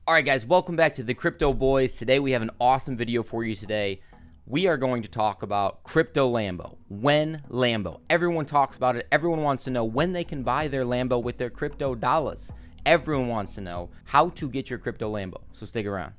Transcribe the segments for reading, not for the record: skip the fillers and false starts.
All right, guys, welcome back to the Crypto Boys. Today we have an awesome video for you today. We are going to talk about crypto Lambo. When Lambo. Everyone talks about it. Everyone wants to know when they can buy their Lambo with their crypto dollars. Everyone wants to know how to get your crypto Lambo. So stick around.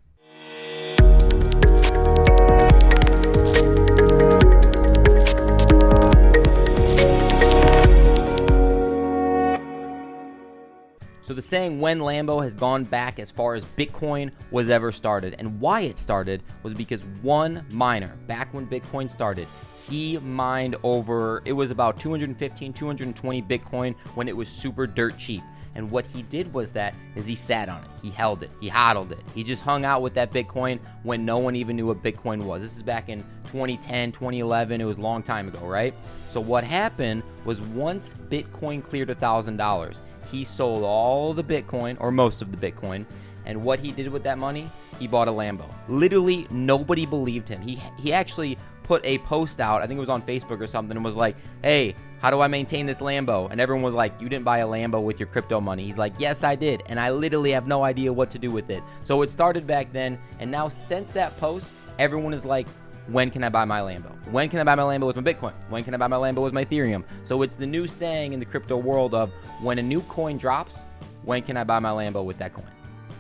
So the saying when Lambo has gone back as far as Bitcoin was ever started, and why it started was because one miner, back when Bitcoin started, he mined over, it was about 215, 220 Bitcoin when it was super dirt cheap. And what he did was he sat on it, he held it, he hodled it. He just hung out with that Bitcoin when no one even knew what Bitcoin was. This is back in 2010, 2011, it was a long time ago, right? So what happened was once Bitcoin cleared $1,000, he sold all the Bitcoin, or most of the Bitcoin, and what he did with that money, he bought a Lambo. Literally, nobody believed him. He actually put a post out, I think it was on Facebook or something, and was like, hey, how do I maintain this Lambo? And everyone was like, you didn't buy a Lambo with your crypto money. He's like, yes, I did, and I literally have no idea what to do with it. So it started back then, and now since that post, everyone is like, when can I buy my Lambo? When can I buy my Lambo with my Bitcoin? When can I buy my Lambo with my Ethereum? So it's the new saying in the crypto world of when a new coin drops, when can I buy my Lambo with that coin?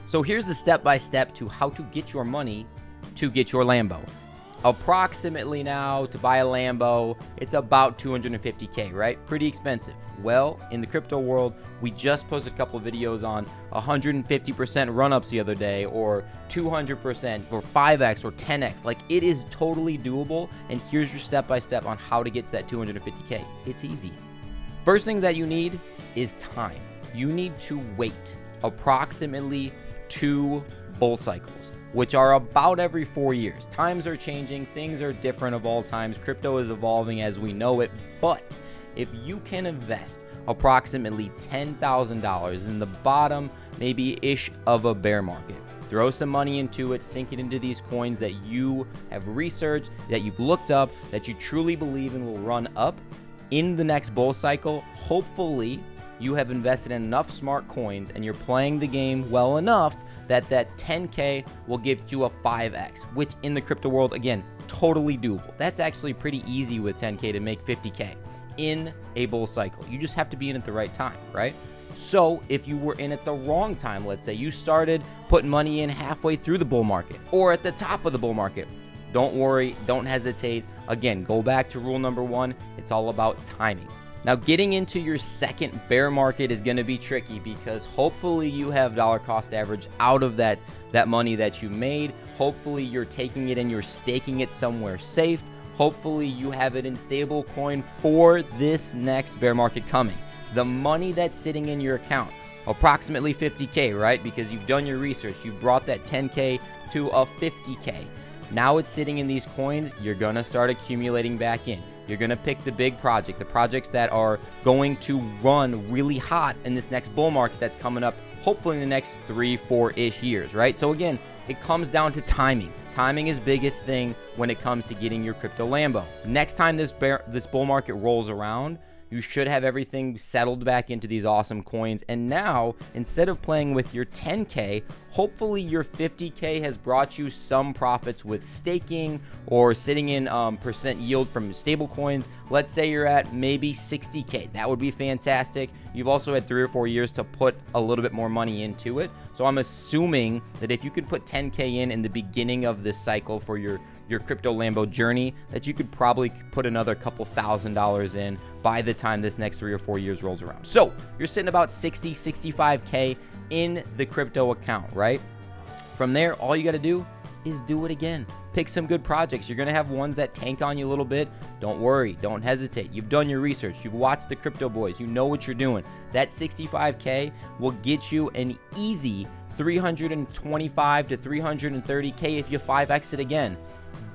So here's the step-by-step to how to get your money to get your Lambo. Approximately now, to buy a Lambo, it's about $250K, right? Pretty expensive. Well, in the crypto world, we just posted a couple of videos on 150% run-ups the other day, or 200%, or 5x, or 10x. Like, it is totally doable, and here's your step-by-step on how to get to that 250K. It's easy. First thing that you need is time. You need to wait approximately 2 bull cycles, which are about every 4 years. Times are changing, things are different of all times, crypto is evolving as we know it, but if you can invest approximately $10,000 in the bottom, maybe-ish of a bear market, throw some money into it, sink it into these coins that you have researched, that you've looked up, that you truly believe in will run up in the next bull cycle, hopefully you have invested in enough smart coins and you're playing the game well enough that 10K will give you a 5X, which in the crypto world, again, totally doable. That's actually pretty easy with 10K to make 50K in a bull cycle. You just have to be in at the right time, right? So if you were in at the wrong time, let's say you started putting money in halfway through the bull market or at the top of the bull market, don't worry, don't hesitate. Again, go back to rule number 1. It's all about timing. Now, getting into your second bear market is going to be tricky because hopefully you have dollar cost average out of that money that you made. Hopefully you're taking it and you're staking it somewhere safe. Hopefully you have it in stable coin for this next bear market coming. The money that's sitting in your account, approximately 50K, right? Because you've done your research. You've brought that 10K to a 50K. Now it's sitting in these coins. You're going to start accumulating back in. You're going to pick the big project, the projects that are going to run really hot in this next bull market that's coming up, hopefully in the next 3-4-ish years, right? So again, it comes down to timing. Timing is biggest thing when it comes to getting your crypto Lambo. Next time this bull market rolls around, you should have everything settled back into these awesome coins. And now, instead of playing with your 10K, hopefully your 50K has brought you some profits with staking or sitting in percent yield from stable coins. Let's say you're at maybe 60K. That would be fantastic. You've also had 3 or 4 years to put a little bit more money into it. So I'm assuming that if you could put 10K in the beginning of this cycle for your crypto Lambo journey, that you could probably put another couple $1,000s in by the time this next 3 or 4 years rolls around. So you're sitting about 60, 65K in the crypto account, right? From there, all you got to do is do it again. Pick some good projects. You're going to have ones that tank on you a little bit. Don't worry. Don't hesitate. You've done your research. You've watched the crypto boys. You know what you're doing. That 65K will get you an easy 325 to 330K if you 5X it again.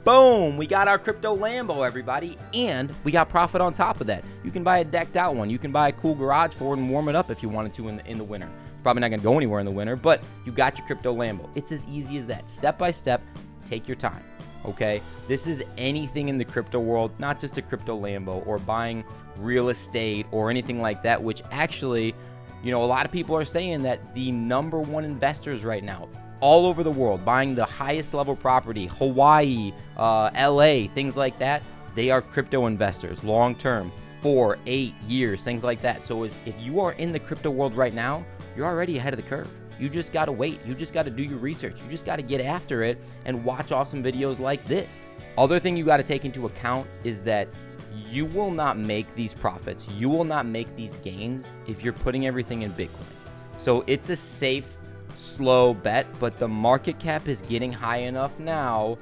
Boom, we got our crypto Lambo, everybody, and we got profit on top of that. You can buy a decked out one. You can buy a cool garage for it and warm it up if you wanted to in the winter. Probably not going to go anywhere in the winter, but you got your crypto Lambo. It's as easy as that. Step by step, take your time, okay? This is anything in the crypto world, not just a crypto Lambo or buying real estate or anything like that, which actually, you know, a lot of people are saying that the #1 investors right now all over the world, buying the highest level property, Hawaii, LA, things like that. They are crypto investors, long term, 4, 8 years, things like that. So if you are in the crypto world right now, you're already ahead of the curve. You just got to wait. You just got to do your research. You just got to get after it and watch awesome videos like this. Other thing you got to take into account is that you will not make these profits. You will not make these gains if you're putting everything in Bitcoin. So it's a safe, slow bet, but the market cap is getting high enough now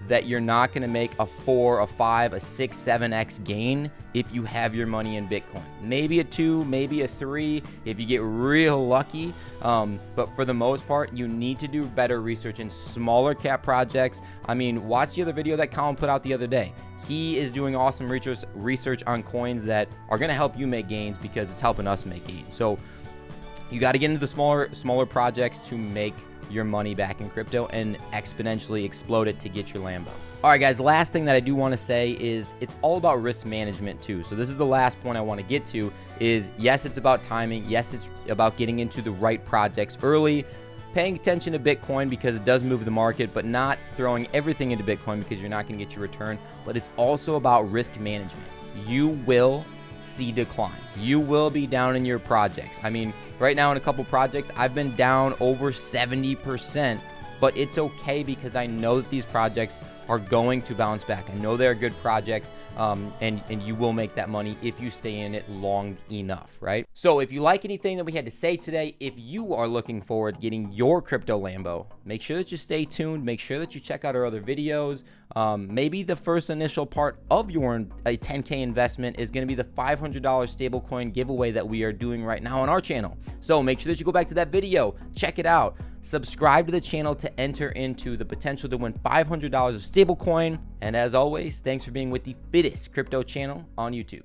that you're not going to make a 4, a 5, a 6, 7x gain if you have your money in Bitcoin. Maybe a 2, maybe a 3 if you get real lucky. But for the most part, you need to do better research in smaller cap projects. I mean, watch the other video that Colin put out the other day. He is doing awesome research on coins that are going to help you make gains because it's helping us make gains. So you got to get into the smaller projects to make your money back in crypto and exponentially explode it to get your Lambo. All right, guys, last thing that I do want to say is it's all about risk management too. So this is the last point I want to get to is, yes, it's about timing. Yes, it's about getting into the right projects early, paying attention to Bitcoin because it does move the market, but not throwing everything into Bitcoin because you're not going to get your return. But it's also about risk management. You will see declines. You will be down in your projects. I mean, right now in a couple projects, I've been down over 70%, but it's okay because I know that these projects are going to bounce back. I know they're good projects, and you will make that money if you stay in it long enough, right? So if you like anything that we had to say today, if you are looking forward to getting your crypto Lambo, make sure that you stay tuned. Make sure that you check out our other videos. Maybe the first initial part of your a 10K investment is going to be the $500 stablecoin giveaway that we are doing right now on our channel. So make sure that you go back to that video, check it out, subscribe to the channel to enter into the potential to win $500 of stablecoin. And as always, thanks for being with the fittest crypto channel on YouTube.